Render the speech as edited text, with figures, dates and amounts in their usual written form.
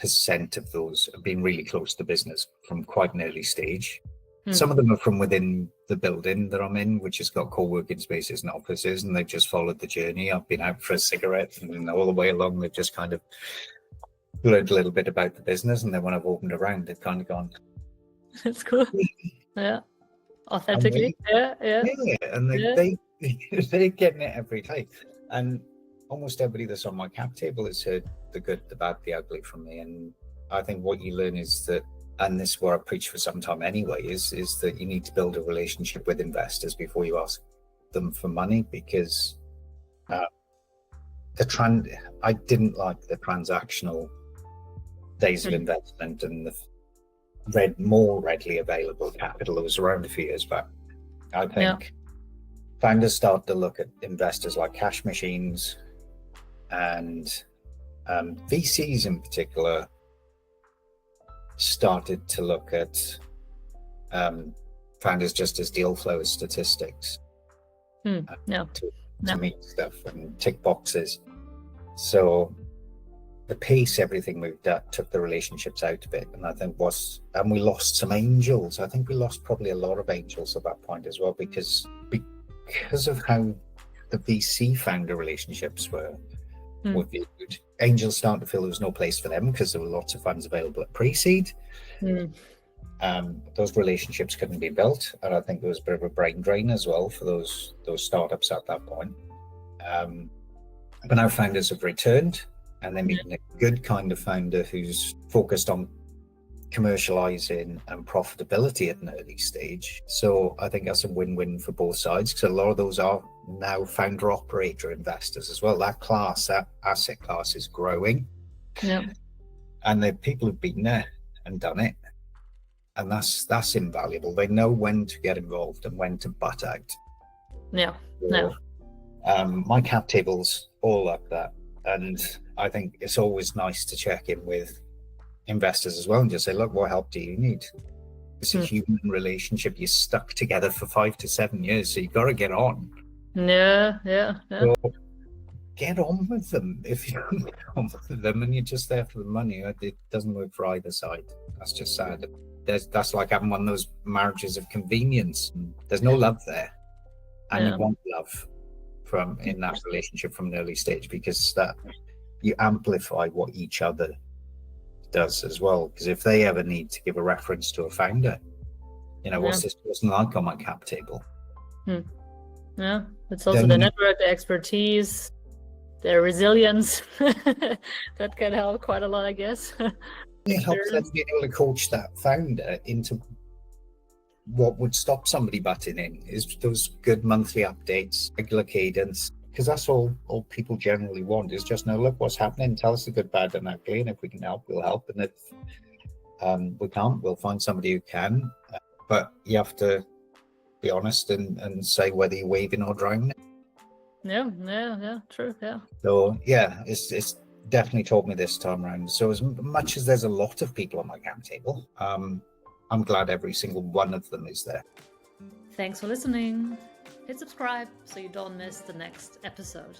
90% of those have been really close to business from quite an early stage. Some of them are from within the building that I'm in, which has got co-working spaces and offices, and they've just followed the journey. I've been out for a cigarette, and all the way along, they've just kind of learned a little bit about the business. And then when I've opened around, they've kind of gone, That's cool. Yeah. Authentically. Yeah. And they're getting it every day. And almost everybody that's on my cap table has heard the good, the bad, the ugly from me. And I think what you learn is that, and this is what I preach for some time anyway, is that you need to build a relationship with investors before you ask them for money, because I didn't like the transactional days of investment and the more readily available capital that was around a few years back. I think founders start to look at investors like cash machines, and VCs in particular started to look at founders just as deal flow as statistics to meet stuff and tick boxes. So the pace everything moved at took the relationships out a bit, and I think we lost some angels. I think we lost probably a lot of angels at that point as well, because of how the VC founder relationships were viewed. Angels started to feel there was no place for them because there were lots of funds available at pre-seed. Those relationships couldn't be built, and I think there was a bit of a brain drain as well for those startups at that point. But now founders have returned, and they're meeting a good kind of founder who's focused on commercializing and profitability at an early stage. So I think that's a win-win for both sides, because a lot of those are now founder operator investors as well. That asset class is growing, and the people who've been there and done it, and that's invaluable. They know when to get involved and when to butt out. My cap table's all like that, and I think it's always nice to check in with investors as well and just say, look, what help do you need? It's a human relationship. You're stuck together for 5 to 7 years, so you've got to get on. So get on with them. If you don't get on with them and you're just there for the money, it doesn't work for either side. That's just sad. That's like having one of those marriages of convenience. There's no love there, and you want love in that relationship from an early stage, because that you amplify what each other does as well. Because if they ever need to give a reference to a founder, what's this person like on my cap table? It's also the network, the expertise, their resilience that can help quite a lot, I guess. It helps them be able to coach that founder into what would stop somebody butting in, is those good monthly updates, regular cadence, because that's all people generally want, is just know, look, what's happening, tell us the good, bad, and ugly, and if we can help, we'll help, and if we can't, we'll find somebody who can. But you have to be honest and say whether you're waving or drowning. True. So it's definitely taught me this time around. So as much as there's a lot of people on my cap table, I'm glad every single one of them is there. Thanks for listening. Hit subscribe so you don't miss the next episode.